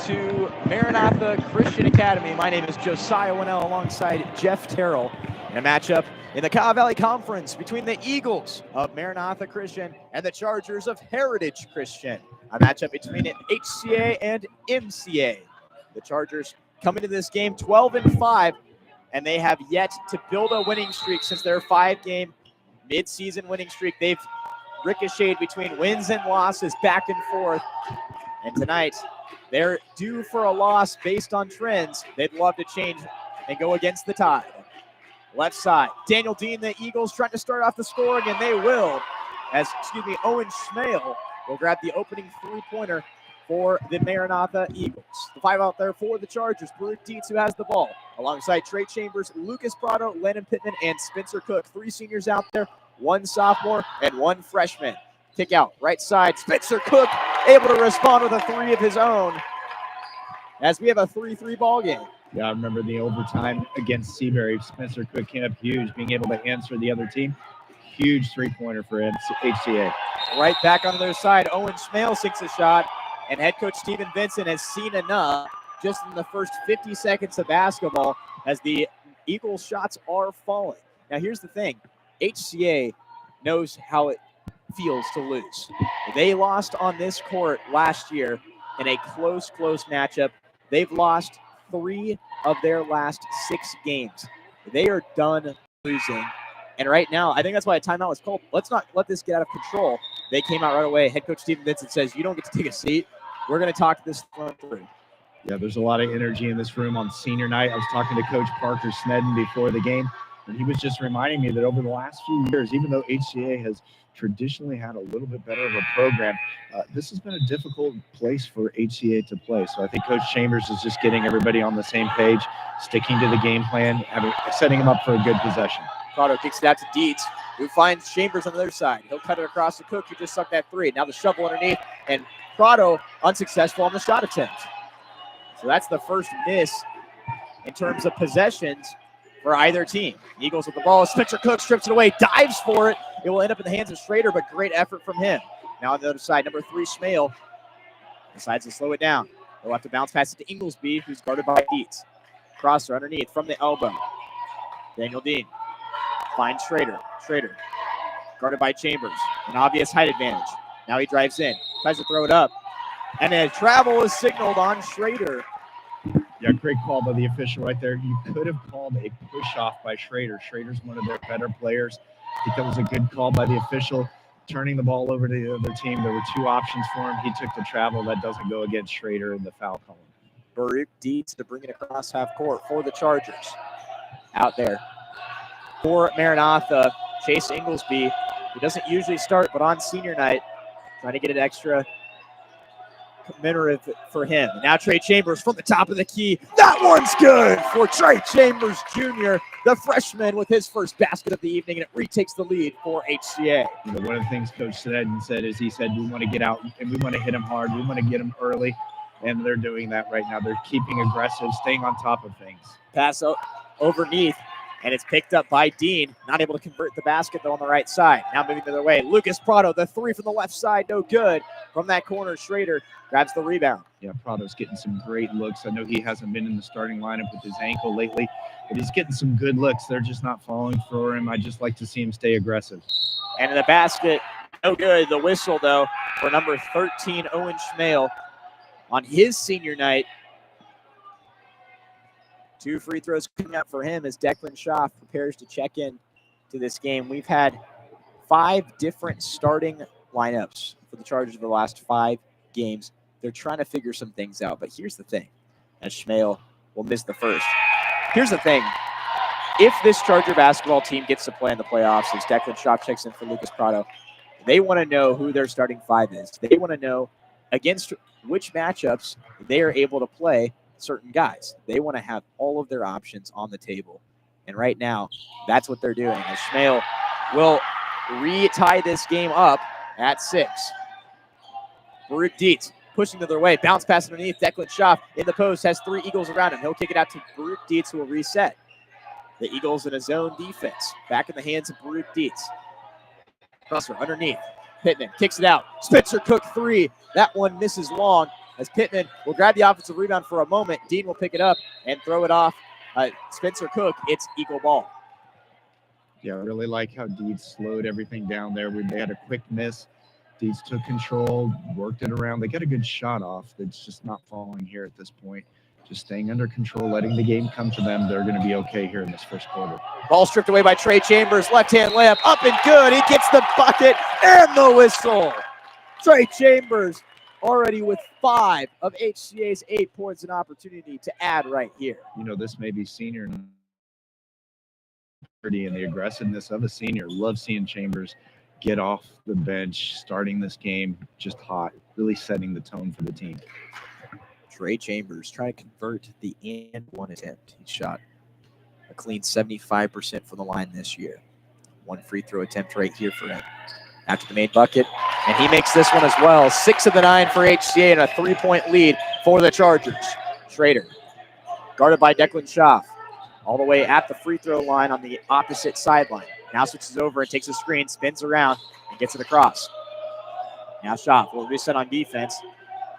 to Maranatha Christian Academy. My name is Josiah Winnell alongside Jeff Terrell in a matchup in the Cuyahoga Valley Conference between the Eagles of Maranatha Christian and the Chargers of Heritage Christian. A matchup between HCA and MCA. The Chargers come into this game 12-5, and they have yet to build a winning streak since their 5-game mid-season winning streak. They've ricocheted between wins and losses back and forth. And tonight, they're due for a loss based on trends. They'd love to change and go against the tide. Left side, Daniel Dean, the Eagles trying to start off the scoring, and they will. Owen Schmale will grab the opening three-pointer for the Maranatha Eagles. The 5 out there for the Chargers. Baruch Dietz, who has the ball, alongside Trey Chambers, Lucas Prado, Lennon Pittman, and Spencer Cook. 3 seniors out there, 1 sophomore, and 1 freshman. Kick out, right side, Spencer Cook able to respond with a 3 of his own as we have a 3-3 ball game. Yeah, I remember the overtime against Seabury. Spencer Cook came up huge, being able to answer the other team. Huge three-pointer for HCA. Right back on their side, Owen Schmale sinks a shot, and head coach Stephen Vincent has seen enough just in the first 50 seconds of basketball as the Eagles' shots are falling. Now, here's the thing. HCA knows how it feels to lose. They lost on this court last year in a close matchup. They've lost 3 of their last 6 games. They are done losing. And right now, I think that's why a timeout was called. Let's not let this get out of control. They came out right away. Head coach Stephen Vincent says, you don't get to take a seat. We're going to talk this through. Yeah, there's a lot of energy in this room on senior night. I was talking to Coach Parker Snedden before the game, and he was just reminding me that over the last few years, even though HCA has traditionally had a little bit better of a program, this has been a difficult place for HCA to play. So I think Coach Chambers is just getting everybody on the same page, sticking to the game plan, setting them up for a good possession. Prado kicks it out to Dietz, who finds Chambers on the other side. He'll cut it across to Cook, who just sucked that 3. Now the shovel underneath, and Prado unsuccessful on the shot attempt. So that's the first miss in terms of possessions for either team. Eagles with the ball. Spencer Cook strips it away, dives for it. It will end up in the hands of Schrader, but great effort from him. Now on the other side, number 3, Schmale, decides to slow it down. They'll have to bounce pass it to Inglesby, who's guarded by Dietz. Crosser underneath from the elbow. Daniel Dean finds Schrader. Schrader guarded by Chambers. An obvious height advantage. Now he drives in, tries to throw it up. And a travel is signaled on Schrader. Yeah, great call by the official right there. You could have called a push-off by Schrader. Schrader's one of their better players. I think that was a good call by the official, turning the ball over to the other team. There were 2 options for him. He took the travel. That doesn't go against Schrader in the foul column. Baruch Dietz to bring it across half court for the Chargers. Out there for Maranatha, Chase Inglesby, who doesn't usually start, but on senior night, trying to get it extra commemorative for him. And now Trey Chambers from the top of the key. That one's good for Trey Chambers Jr., the freshman, with his first basket of the evening, and it retakes the lead for HCA. You know, one of the things Coach Snedden said is he said, we want to get out and we want to hit them hard. We want to get them early, and they're doing that right now. They're keeping aggressive, staying on top of things. Pass overneath, and it's picked up by Dean. Not able to convert the basket, though, on the right side. Now moving the other way. Lucas Prado, the 3 from the left side, no good. From that corner, Schrader grabs the rebound. Yeah, Prado's getting some great looks. I know he hasn't been in the starting lineup with his ankle lately, but he's getting some good looks. They're just not falling for him. I just like to see him stay aggressive. And in the basket, no good. The whistle, though, for number 13, Owen Schmale, on his senior night. 2 free throws coming up for him as Declan Schaff prepares to check in to this game. We've had 5 different starting lineups for the Chargers of the last 5 games. They're trying to figure some things out, but here's the thing, as Schmale will miss the first. Here's the thing. If this Charger basketball team gets to play in the playoffs, as Declan Schaff checks in for Lucas Prado, they want to know who their starting 5 is. They want to know against which matchups they are able to play certain guys. They want to have all of their options on the table. And right now, that's what they're doing. As Schmale will re-tie this game up at 6. Baruch Dietz pushing the other way. Bounce pass underneath. Declan Schaff in the post has 3 Eagles around him. He'll kick it out to Baruch Dietz, who will reset. The Eagles in a zone defense. Back in the hands of Baruch Dietz. Crosser underneath. Pittman kicks it out. Spencer Cook 3. That one misses long. as Pittman will grab the offensive rebound for a moment. Dean will pick it up and throw it off. Spencer Cook, it's Eagle ball. Yeah, I really like how Deeds slowed everything down there. They had a quick miss. Deeds took control, worked it around. They got a good shot off that's just not falling here at this point. Just staying under control, letting the game come to them. They're going to be okay here in this first quarter. Ball stripped away by Trey Chambers. Left-hand layup, up and good. He gets the bucket and the whistle. Trey Chambers already with 5 of HCA's 8 points, an opportunity to add right here. You know, this may be senior and the aggressiveness of a senior. Love seeing Chambers get off the bench, starting this game just hot, really setting the tone for the team. Trey Chambers trying to convert the and one attempt. He shot a clean 75% from the line this year. 1 free throw attempt right here for him. After the main bucket, and he makes this one as well. 6 of the 9 for HCA and a 3-point lead for the Chargers. Schrader, guarded by Declan Schaaf, all the way at the free throw line on the opposite sideline. Now switches over and takes a screen, spins around, and gets it across. Now Schaaf will reset on defense.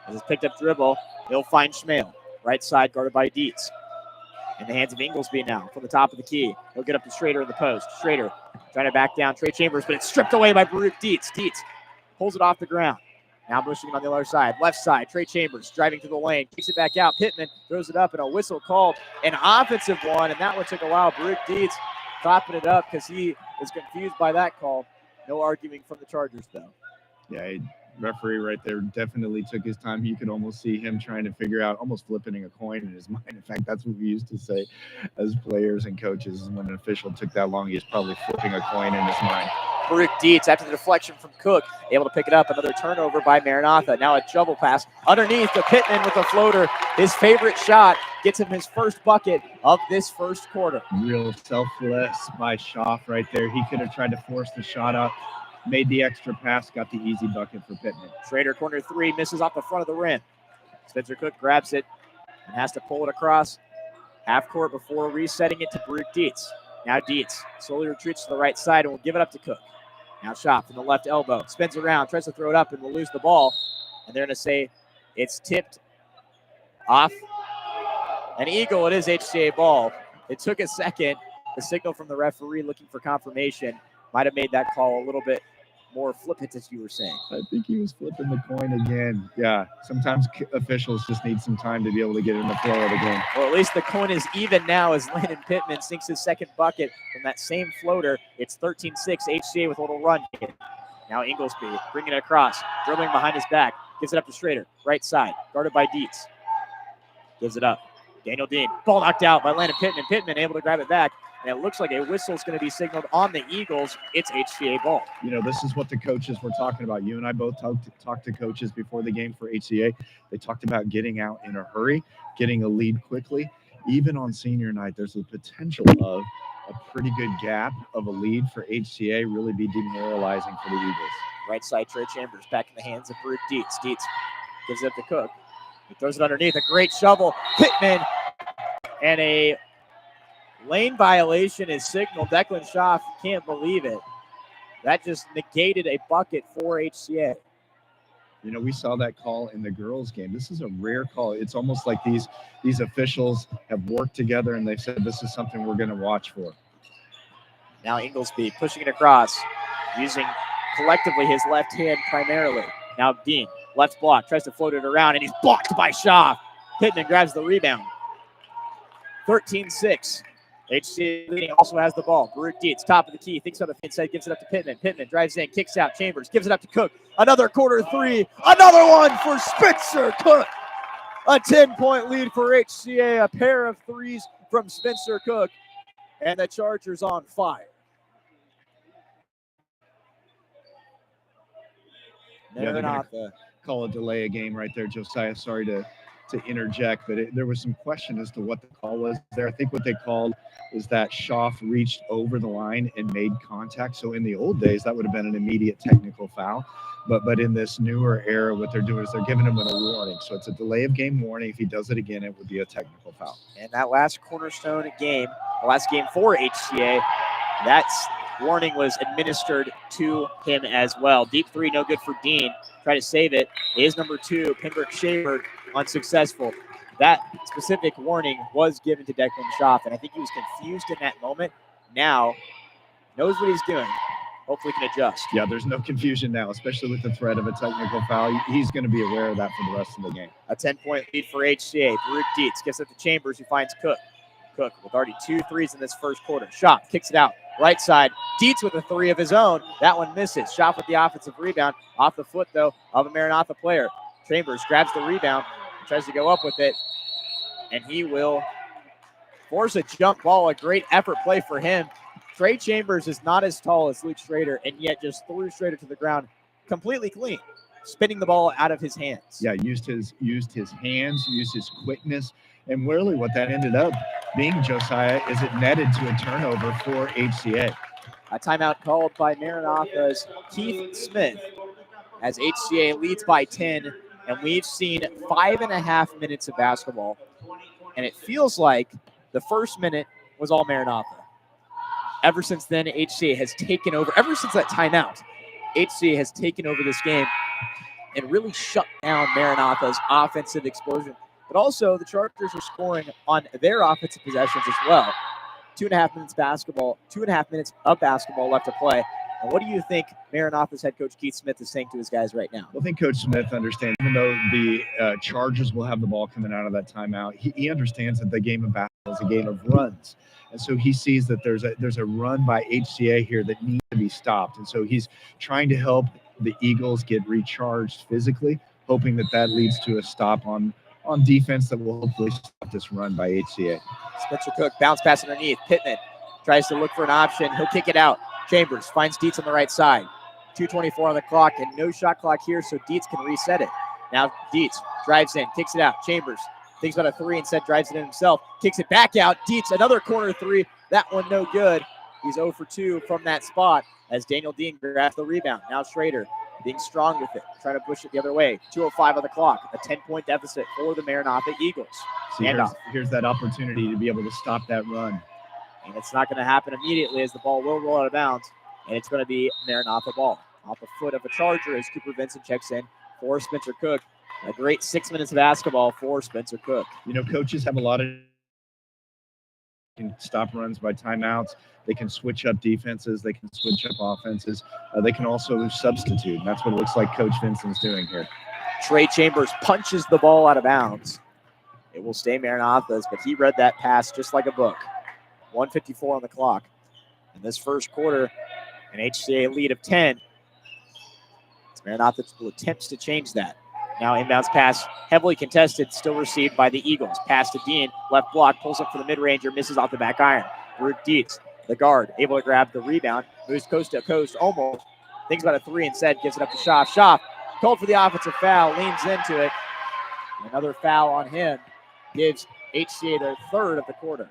As it's picked up dribble, he'll find Schmale. Right side guarded by Dietz. In the hands of Inglesby now from the top of the key. He'll get up to Schrader in the post. Schrader trying to back down Trey Chambers, but it's stripped away by Baruch Dietz. Dietz pulls it off the ground. Now pushing it on the other side. Left side, Trey Chambers driving to the lane. Kicks it back out. Pittman throws it up, and a whistle called. An offensive one, and that one took a while. Baruch Dietz topping it up because he is confused by that call. No arguing from the Chargers, though. Yeah, referee right there definitely took his time. You could almost see him trying to figure out, almost flipping a coin in his mind. In fact, that's what we used to say as players and coaches. When an official took that long, he was probably flipping a coin in his mind. Baruch Dietz, after the deflection from Cook, able to pick it up. Another turnover by Maranatha. Now a double pass underneath to Pittman with a floater. His favorite shot gets him his first bucket of this first quarter. Real selfless by Schaaf right there. He could have tried to force the shot up, made the extra pass, got the easy bucket for Pittman. Schrader, corner 3, misses off the front of the rim. Spencer Cook grabs it and has to pull it across half court before resetting it to Baruch Dietz. Now Dietz slowly retreats to the right side and will give it up to Cook. Now Schaaf from the left elbow, spins around, tries to throw it up and will lose the ball. And they're going to say it's tipped off. An Eagle, it is HCA ball. It took a second. The signal from the referee looking for confirmation might have made that call a little bit more flippant, as you were saying. I think he was flipping the coin again. Yeah, sometimes officials just need some time to be able to get in the flow of the game. Well, at least the coin is even now as Landon Pittman sinks his second bucket from that same floater. It's 13-6, HCA with a little run here. Now Inglesby bringing it across, dribbling behind his back, gives it up to Schrader, right side, guarded by Dietz. Gives it up. Daniel Dean, ball knocked out by Landon Pittman. Pittman able to grab it back. And it looks like a whistle is going to be signaled on the Eagles. It's HCA ball. You know, this is what the coaches were talking about. You and I both talked to coaches before the game for HCA. They talked about getting out in a hurry, getting a lead quickly. Even on senior night, there's the potential of a pretty good gap of a lead for HCA really be demoralizing for the Eagles. Right side, Trey Chambers back in the hands of Baruch Dietz. Dietz gives it up to Cook. He throws it underneath. A great shovel. Pittman and a lane violation is signaled. Declan Schaaf can't believe it. That just negated a bucket for HCA. You know, we saw that call in the girls' game. This is a rare call. It's almost like these officials have worked together and they've said this is something we're going to watch for. Now Inglesby pushing it across, using collectively his left hand primarily. Now Dean, left block, tries to float it around, and he's blocked by Schaaf. Pittman grabs the rebound. 13-6. HCA leading, also has the ball. Baruch Dietz, top of the key, thinks on the inside, gives it up to Pittman. Pittman drives in, kicks out, Chambers, gives it up to Cook. Another quarter 3, another one for Spencer Cook. A 10-point lead for HCA, a pair of threes from Spencer Cook, and the Chargers on fire. Yeah, call a delay a game right there, Josiah. Sorry to interject, but there was some question as to what the call was there. I think what they called is that Schaaf reached over the line and made contact. So in the old days, that would have been an immediate technical foul. But in this newer era, what they're doing is they're giving him a warning. So it's a delay of game warning. If he does it again, it would be a technical foul. And that last cornerstone game, the last game for HCA, that's warning was administered to him as well. Deep three, no good for Dean. Try to save it. Is number 2, Pembroke Shaver, unsuccessful. That specific warning was given to Declan Schaff, and I think he was confused in that moment. Now, knows what he's doing. Hopefully can adjust. Yeah, there's no confusion now, especially with the threat of a technical foul. He's going to be aware of that for the rest of the game. A 10-point lead for HCA. Baruch Dietz gets it to Chambers, who finds Cook. Cook with already 2 threes in this first quarter. Schaff kicks it out. Right side. Dietz with a 3 of his own. That one misses. Schaff with the offensive rebound. Off the foot, though, of a Maranatha player. Chambers grabs the rebound. Tries to go up with it. And he will force a jump ball. A great effort play for him. Trey Chambers is not as tall as Luke Schrader, and yet just threw Schrader to the ground completely clean, spinning the ball out of his hands. Yeah, used his hands, used his quickness, and really what that ended up being, Josiah, is it netted to a turnover for HCA. A timeout called by Maranatha's Keith Smith as HCA leads by 10, and we've seen 5.5 minutes of basketball, and it feels like the first minute was all Maranatha. Ever since then, HCA has taken over. Ever since that timeout, HCA has taken over this game and really shut down Maranatha's offensive explosion. But also, the Chargers are scoring on their offensive possessions as well. 2.5 minutes basketball, 2.5 minutes of basketball left to play. And what do you think Maranatha's head coach Keith Smith is saying to his guys right now? Well, I think Coach Smith understands, even though the Chargers will have the ball coming out of that timeout, he understands that the game of basketball is a game of runs. And so he sees that there's a run by HCA here that needs to be stopped. And so he's trying to help the Eagles get recharged physically, hoping that leads to a stop on defense that will hopefully stop this run by HCA. Spencer Cook, bounce pass underneath. Pittman tries to look for an option. He'll kick it out. Chambers finds Dietz on the right side. 2:24 on the clock and no shot clock here, so Dietz can reset it. Now Dietz drives in, kicks it out. Chambers thinks about a 3, instead drives it in himself. Kicks it back out. Dietz, another corner 3. That one no good. He's 0 for 2 from that spot as Daniel Dean grabs the rebound. Now Schrader being strong with it, trying to push it the other way. 2:05 on the clock. A 10-point deficit for the Maranatha Eagles. So here's that opportunity to be able to stop that run. And it's not going to happen immediately as the ball will roll out of bounds. And it's going to be Maranatha ball. Off the foot of a Charger as Cooper Vincent checks in for Spencer Cook. A great 6 minutes of basketball for Spencer Cook. You know, coaches have a lot of can stop runs by timeouts. They can switch up defenses. They can switch up offenses. They can also substitute. And that's what it looks like Coach Vincent's doing here. Trey Chambers punches the ball out of bounds. It will stay Maranatha's, but he read that pass just like a book. 1:54 on the clock. In this first quarter, an HCA lead of 10. Maranatha attempts to change that. Now inbounds pass, heavily contested, still received by the Eagles. Pass to Dean, left block, pulls up for the mid-ranger, misses off the back iron. Baruch Dietz, the guard, able to grab the rebound, moves coast to coast, almost. Thinks about a 3 instead, gives it up to Schaff. Schaff, called for the offensive foul, leans into it. Another foul on him gives HCA their 3rd of the quarter.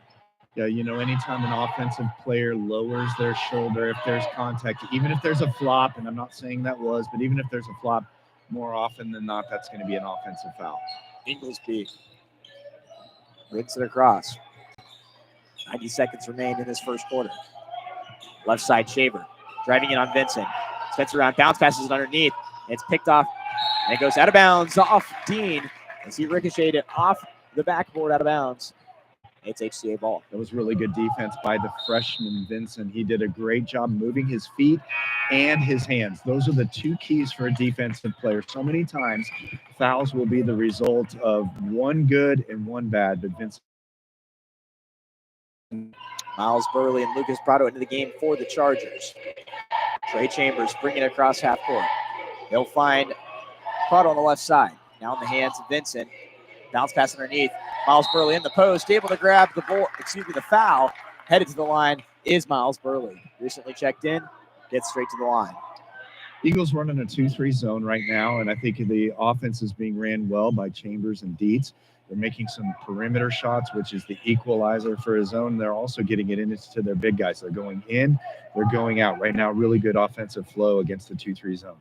Yeah, you know, anytime an offensive player lowers their shoulder, if there's contact, even if there's a flop, and I'm not saying that was, but even if there's a flop, more often than not, that's going to be an offensive foul. Inglesby brings it across. 90 seconds remain in this first quarter. Left side, Shaver driving it on Vincent. Spencer around, bounce passes it underneath. It's picked off, and it goes out of bounds off Dean as he ricocheted it off the backboard out of bounds. It's HCA ball. That was really good defense by the freshman Vincent. He did a great job moving his feet and his hands. Those are the 2 keys for a defensive player. So many times, fouls will be the result of one good and one bad, but Vincent. Miles Burley and Lucas Prado into the game for the Chargers. Trey Chambers bringing it across half court. They'll find Prado on the left side. Now in the hands of Vincent. Bounce pass underneath. Miles Burley in the post, able to grab the ball, the foul. Headed to the line is Miles Burley. Recently checked in, gets straight to the line. Eagles running a 2-3 zone right now, and I think the offense is being ran well by Chambers and Dietz. They're making some perimeter shots, which is the equalizer for a zone. They're also getting it into their big guys. They're going in, they're going out. Right now, really good offensive flow against the 2-3 zone.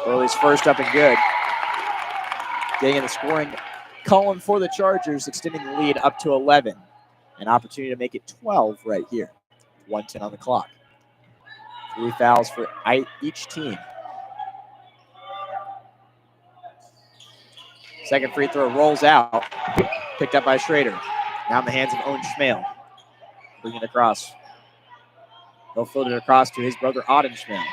Burley's first up and good. Getting in the scoring column for the Chargers, extending the lead up to 11. An opportunity to make it 12 right here. 1:10 on the clock. 3 fouls for each team. Second free throw rolls out. Picked up by Schrader. Now in the hands of Owen Schmale. Bringing it across. He'll float it across to his brother Auden Schmale.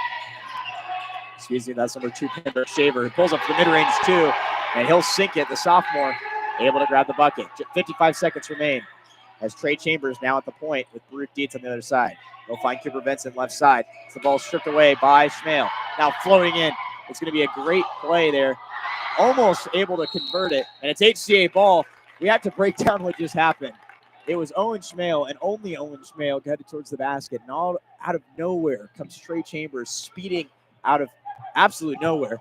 Excuse me, that's number 2, Pembroke Shaver, who pulls up the mid-range too, and he'll sink it, the sophomore, able to grab the bucket. 55 seconds remain as Trey Chambers now at the point with Baruch Dietz on the other side. He'll find Cooper Benson left side. It's the ball stripped away by Schmale. Now floating in. It's going to be a great play there. Almost able to convert it, and it's HCA ball. We have to break down what just happened. It was Owen Schmale and only Owen Schmale headed towards the basket, and all out of nowhere comes Trey Chambers speeding out of absolute nowhere.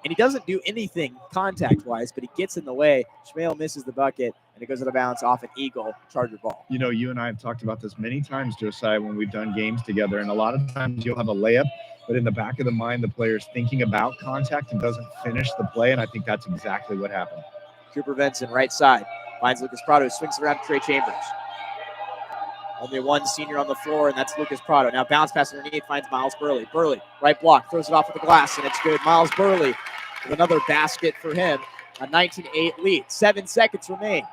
And he doesn't do anything contact-wise, but he gets in the way. Schmale misses the bucket, and it goes out of bounds off an Eagle Charger ball. You know, you and I have talked about this many times, Josiah, when we've done games together, and a lot of times you'll have a layup, but in the back of the mind, the player's thinking about contact and doesn't finish the play, and I think that's exactly what happened. Cooper Benson, right side, finds Lucas Prado, swings around to Trey Chambers. Only one senior on the floor, and that's Lucas Prado. Now bounce pass underneath, finds Miles Burley. Burley, right block, throws it off at the glass, and it's good. Miles Burley with another basket for him. A 19-8 lead. 7 seconds remain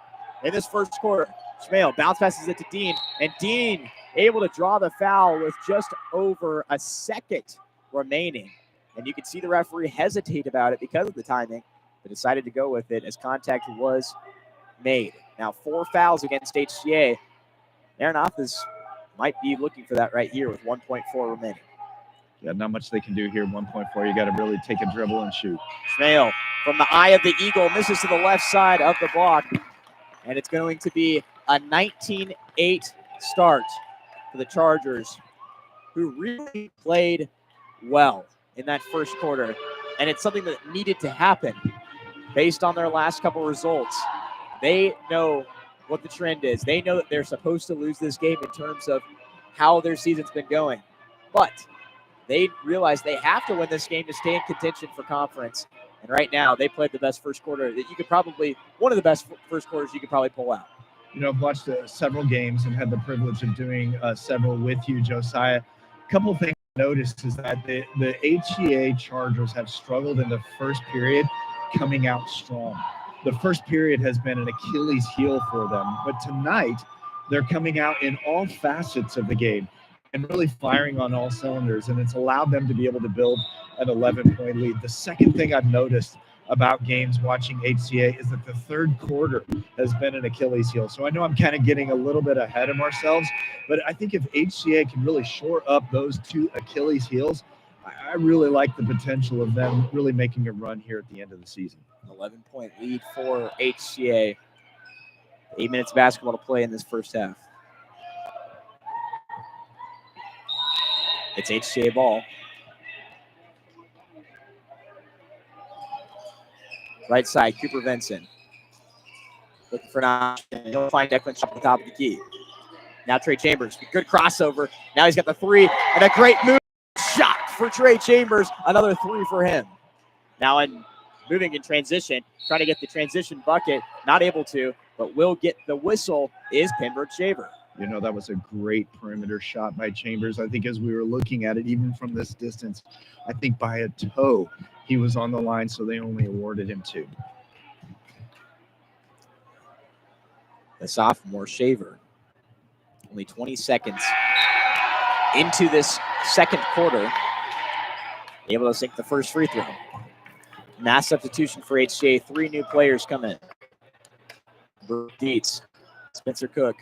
in this first quarter. Schmale bounce passes it to Dean, and Dean able to draw the foul with just over a second remaining. And you can see the referee hesitate about it because of the timing, but decided to go with it as contact was made. Now 4 fouls against HCA. Maranatha's might be looking for that right here with 1.4 remaining. Yeah, not much they can do here. 1.4, you got to really take a dribble and shoot. Schmale from the eye of the Eagle misses to the left side of the block, and it's going to be a 19-8 start for the Chargers, who really played well in that first quarter, and it's something that needed to happen based on their last couple results. They know what the trend is. They know that they're supposed to lose this game in terms of how their season's been going, but they realize they have to win this game to stay in contention for conference. And right now, they played the best first quarter that you could probably, one of the best first quarters you could probably pull out. You know, I've watched several games and had the privilege of doing several with you, Josiah. A couple things I noticed is that the HCA Chargers have struggled in the first period coming out strong. The first period has been an Achilles heel for them, but tonight they're coming out in all facets of the game and really firing on all cylinders, and it's allowed them to be able to build an 11-point lead. The second thing I've noticed about games watching HCA is that the third quarter has been an Achilles heel. So I know I'm kind of getting a little bit ahead of ourselves, but I think if HCA can really shore up those 2 Achilles heels, I really like the potential of them really making a run here at the end of the season. 11-point lead for HCA. 8 minutes of basketball to play in this first half. It's HCA ball. Right side, Cooper Benson. Looking for an option. He'll find Declan Shaw at the top of the key. Now Trey Chambers. Good crossover. Now he's got the 3 and a great move. Shot for Trey Chambers. Another 3 for him. Now moving in transition. Trying to get the transition bucket. Not able to, but will get the whistle is Pembroke Shaver. You know, that was a great perimeter shot by Chambers. I think as we were looking at it, even from this distance, I think by a toe, he was on the line, so they only awarded him 2. The sophomore Shaver, only 20 seconds into this second quarter, able to sink the first free throw. Mass substitution for HCA. 3 new players come in. Baruch Dietz, Spencer Cook,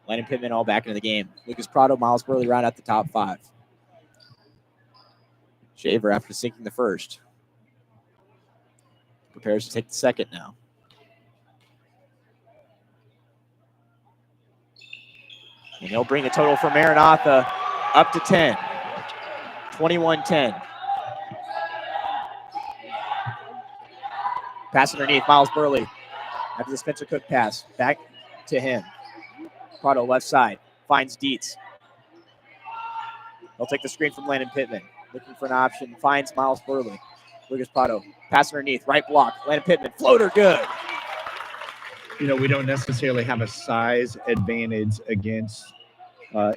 Landon Pittman all back into the game. Lucas Prado, Miles Burley round out the top 5. Shaver, after sinking the first, prepares to take the second now. And he'll bring the total for Maranatha up to 10. 21-10. Pass underneath, Miles Burley. After the Spencer Cook pass, back to him. Prado left side, finds Dietz. He'll take the screen from Landon Pittman. Looking for an option, finds Miles Burley. Lucas Prado, pass underneath, right block. Landon Pittman, floater good. You know, we don't necessarily have a size advantage against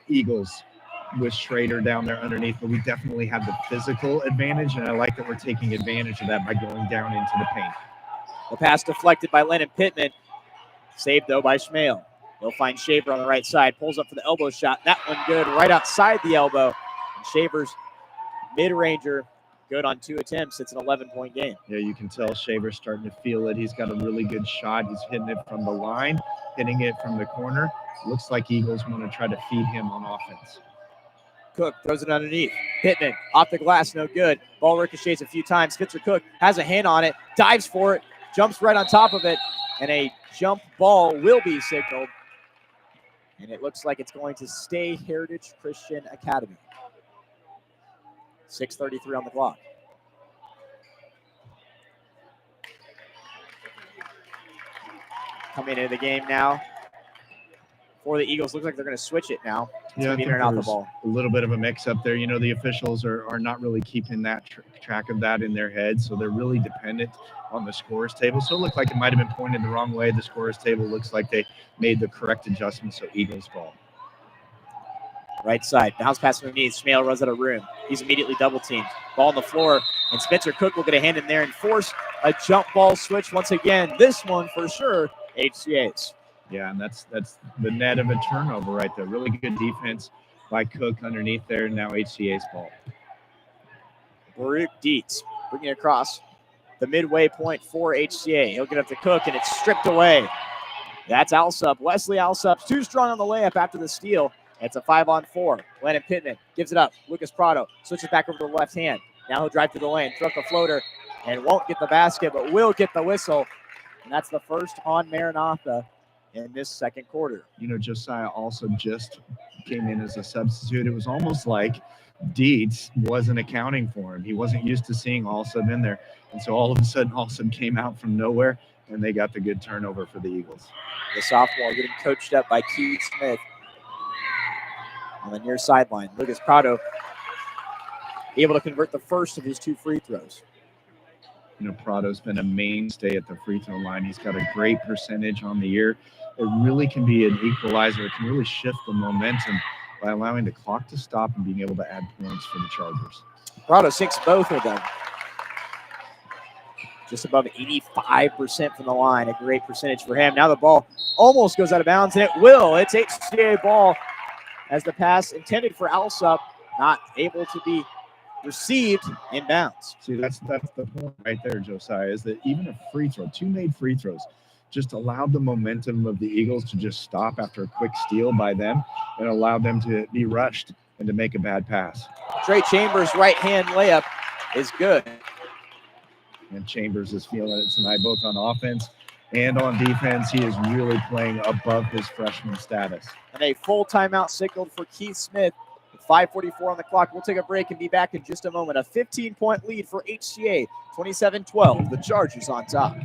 Eagles with Schrader down there underneath, but we definitely have the physical advantage, and I like that we're taking advantage of that by going down into the paint. The pass deflected by Lennon Pittman. Saved, though, by Schmale. He'll find Shaver on the right side. Pulls up for the elbow shot. That one good right outside the elbow. And Shaver's mid-ranger good on 2 attempts. It's an 11-point game. Yeah, you can tell Shaver's starting to feel it. He's got a really good shot. He's hitting it from the line, hitting it from the corner. Looks like Eagles want to try to feed him on offense. Cook throws it underneath. Pittman off the glass, no good. Ball ricochets a few times. Spencer Cook has a hand on it, dives for it, jumps right on top of it, and a jump ball will be signaled. And it looks like it's going to stay Heritage Christian Academy. 6:33 on the clock. Coming into the game now for the Eagles. Looks like they're going to switch it now. Yeah, I think out the there's ball. a little bit of a mix-up there. You know, the officials are not really keeping that track of that in their heads, so they're really dependent on the scorer's table. So it looked like it might have been pointed the wrong way. The scorer's table looks like they made the correct adjustment, so Eagles ball. Right side, bounce pass underneath. Schmale runs out of room. He's immediately double teamed. Ball on the floor, and Spencer Cook will get a hand in there and force a jump ball switch once again. This one for sure, HCA's. Yeah, and that's the net of a turnover right there. Really good defense by Cook underneath there. Now HCA's ball. Baruch Dietz bringing it across the midway point for HCA. He'll get up to Cook, and it's stripped away. That's Alsup. Wesley Alsup's too strong on the layup after the steal. It's a 5-on-4. Lennon Pittman gives it up. Lucas Prado switches back over to the left hand. Now he'll drive to the lane, throw up the floater, and won't get the basket, but will get the whistle. And that's the first on Maranatha in this second quarter. You know, Josiah also just came in as a substitute. It was almost like Dietz wasn't accounting for him. He wasn't used to seeing Alsub in there. And so all of a sudden, Alsub came out from nowhere, and they got the good turnover for the Eagles. The sophomore getting coached up by Keith Smith on the near sideline. Lucas Prado able to convert the first of his 2 free throws. You know, Prado's been a mainstay at the free throw line. He's got a great percentage on the year. It really can be an equalizer. It can really shift the momentum by allowing the clock to stop and being able to add points for the Chargers. Prado sinks both of them. Just above 85% from the line. A great percentage for him. Now the ball almost goes out of bounds, and it will. It's HCA ball as the pass intended for Alsup not able to be received in bounds. See, that's the point right there, Josiah, is that even a free throw, 2 made free throws, just allowed the momentum of the Eagles to just stop after a quick steal by them and allowed them to be rushed and to make a bad pass. Trey Chambers' right-hand layup is good. And Chambers is feeling it tonight, both on offense and on defense. He is really playing above his freshman status. And a full timeout signaled for Keith Smith. 5:44 on the clock. We'll take a break and be back in just a moment. A 15-point lead for HCA, 27-12. The Chargers on top.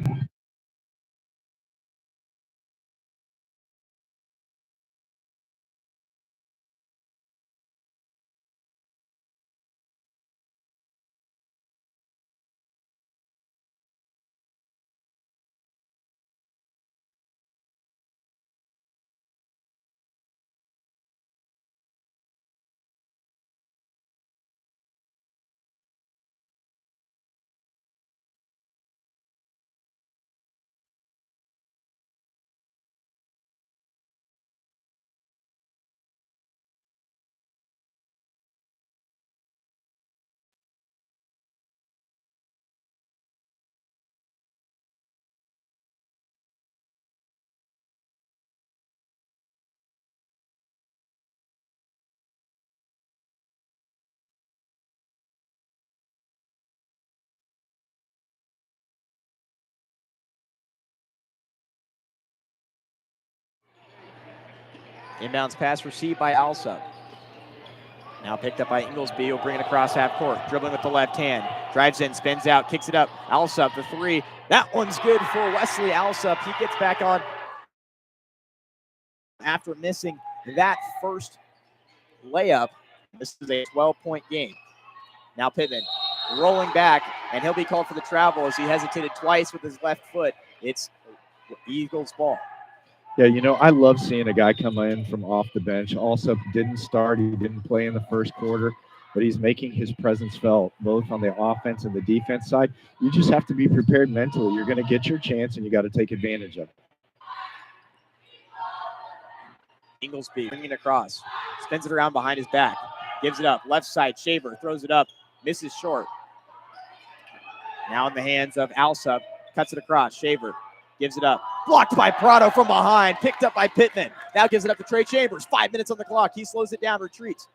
Inbounds pass received by Alsup. Now picked up by Inglesby. He'll bring it across half court. Dribbling with the left hand. Drives in, spins out, kicks it up. Alsup, the 3. That one's good for Wesley Alsup. He gets back on after missing that first layup. This is a 12-point game. Now Pittman rolling back, and he'll be called for the travel as he hesitated twice with his left foot. It's Eagles ball. Yeah, I love seeing a guy come in from off the bench. Also, didn't start, he didn't play in the first quarter, but he's making his presence felt both on the offense and the defense side. You just have to be prepared mentally. You're going to get your chance, and you got to take advantage of it. Inglesby bringing it across, spins it around behind his back, gives it up, left side, Shaver throws it up, misses short. Now in the hands of Alsup, cuts it across, Shaver gives it up, blocked by Prado from behind, picked up by Pittman. Now gives it up to Trey Chambers, 5 minutes on the clock, he slows it down, retreats.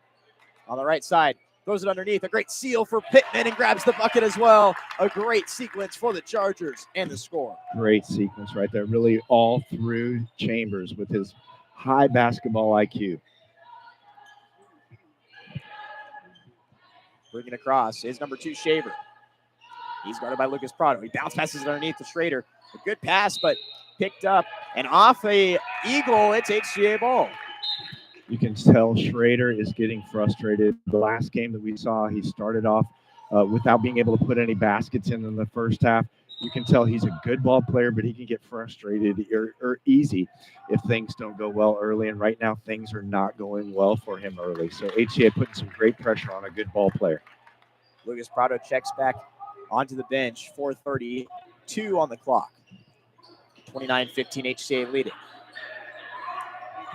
On the right side, throws it underneath, a great seal for Pittman and grabs the bucket as well. A great sequence for the Chargers and the score. Great sequence right there, really all through Chambers with his high basketball IQ. Bringing across is number 2, Shaver. He's guarded by Lucas Prado. He bounce passes it underneath to Schrader. A good pass, but picked up. And off a Eagle, it's HCA ball. You can tell Schrader is getting frustrated. The last game that we saw, he started off without being able to put any baskets in the first half. You can tell he's a good ball player, but he can get frustrated or easy if things don't go well early. And right now, things are not going well for him early. So HCA putting some great pressure on a good ball player. Lucas Prado checks back onto the bench. 4:32 on the clock. 29-15 HCA leading.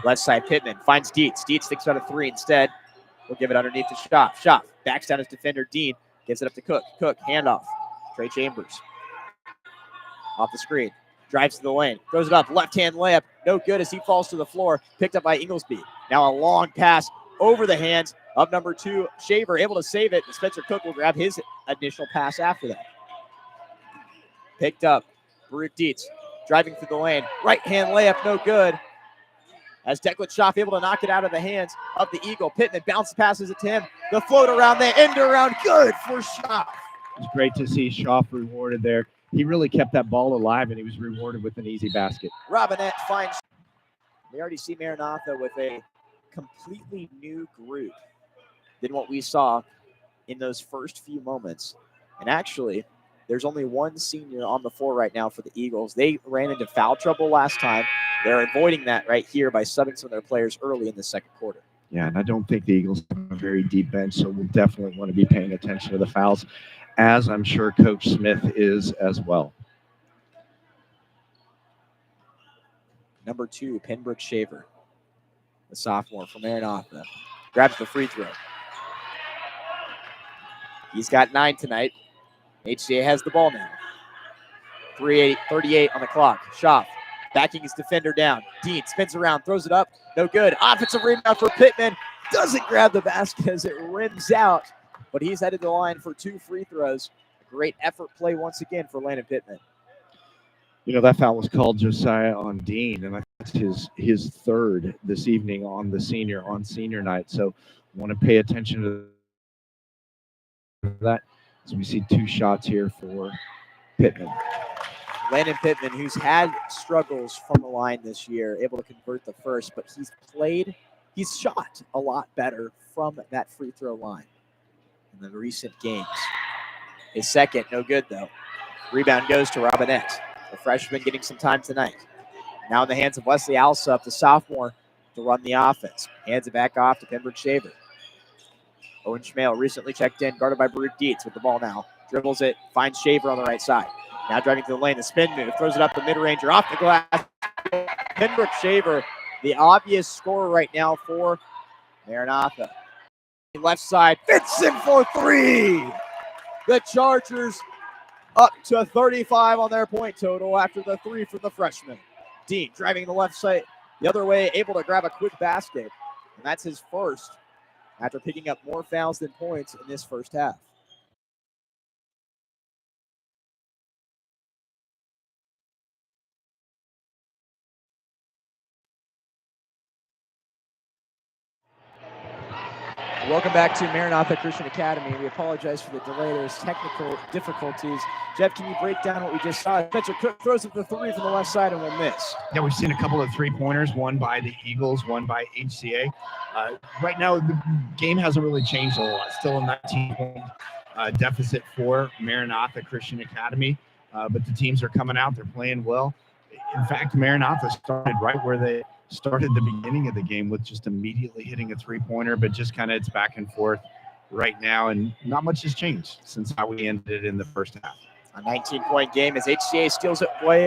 Left side, Pittman finds Dietz. Dietz thinks about a three instead. We'll give it underneath to Schaff. Schaff backs down his defender, Dean. Gives it up to Cook. Cook, handoff. Trey Chambers. Off the screen. Drives to the lane. Throws it up. Left-hand layup. No good as he falls to the floor. Picked up by Inglesby. Now a long pass over the hands of number 2, Shaver. Able to save it. Spencer Cook will grab his initial pass after that. Picked up. Baruch Dietz driving through the lane. Right-hand layup. No good. As Declan Schaff able to knock it out of the hands of the Eagle. Pittman bounce passes it to him. The float around, the end around. Good for Schaff. It's great to see Schaff rewarded there. He really kept that ball alive, and he was rewarded with an easy basket. Robinette finds. We already see Maranatha with a completely new group than what we saw in those first few moments. And actually, there's only one senior on the floor right now for the Eagles. They ran into foul trouble last time. They're avoiding that right here by subbing some of their players early in the second quarter. Yeah, and I don't think the Eagles have a very deep bench, so we'll definitely want to be paying attention to the fouls, as I'm sure Coach Smith is as well. Number 2, Pembroke Shaver, the sophomore from Maranatha, grabs the free throw. He's got 9 tonight. HCA has the ball now. 38 on the clock. Schaff backing his defender down. Dean spins around, throws it up. No good. Offensive rebound for Pittman. Doesn't grab the basket as it rims out, but he's headed to the line for 2 free throws. A great effort play once again for Landon Pittman. That foul was called, Josiah, on Dean, and that's his third this evening on senior night. So want to pay attention to that. So we see 2 shots here for Pittman. Landon Pittman, who's had struggles from the line this year, able to convert the first, but he's shot a lot better from that free throw line in the recent games. His second, no good though. Rebound goes to Robinette, the freshman getting some time tonight. Now in the hands of Wesley Alsup, the sophomore, to run the offense. Hands it back off to Pembroke Shaver. Owen Schmale recently checked in, guarded by Baruch Dietz with the ball now. Dribbles it, finds Shaver on the right side. Now driving to the lane, the spin move, throws it up the mid-ranger, off the glass. Pembroke Shaver, the obvious scorer right now for Maranatha. Left side, fits in for 3. The Chargers up to 35 on their point total after the 3 from the freshman. Dean driving the left side the other way, able to grab a quick basket. And that's his first after picking up more fouls than points in this first half. Welcome back to Maranatha Christian Academy. We apologize for the delay. There's technical difficulties. Jeff, can you break down what we just saw? Spencer Cook throws up the 3 from the left side and will miss. Yeah, we've seen a couple of 3-pointers, one by the Eagles, one by HCA. Right now, the game hasn't really changed a lot. Still a 19-point deficit for Maranatha Christian Academy, but the teams are coming out. They're playing well. In fact, Maranatha started right where they started the beginning of the game with just immediately hitting a three-pointer, but just kind of it's back and forth right now, and not much has changed since how we ended it in the first half. A 19-point game as HCA steals it away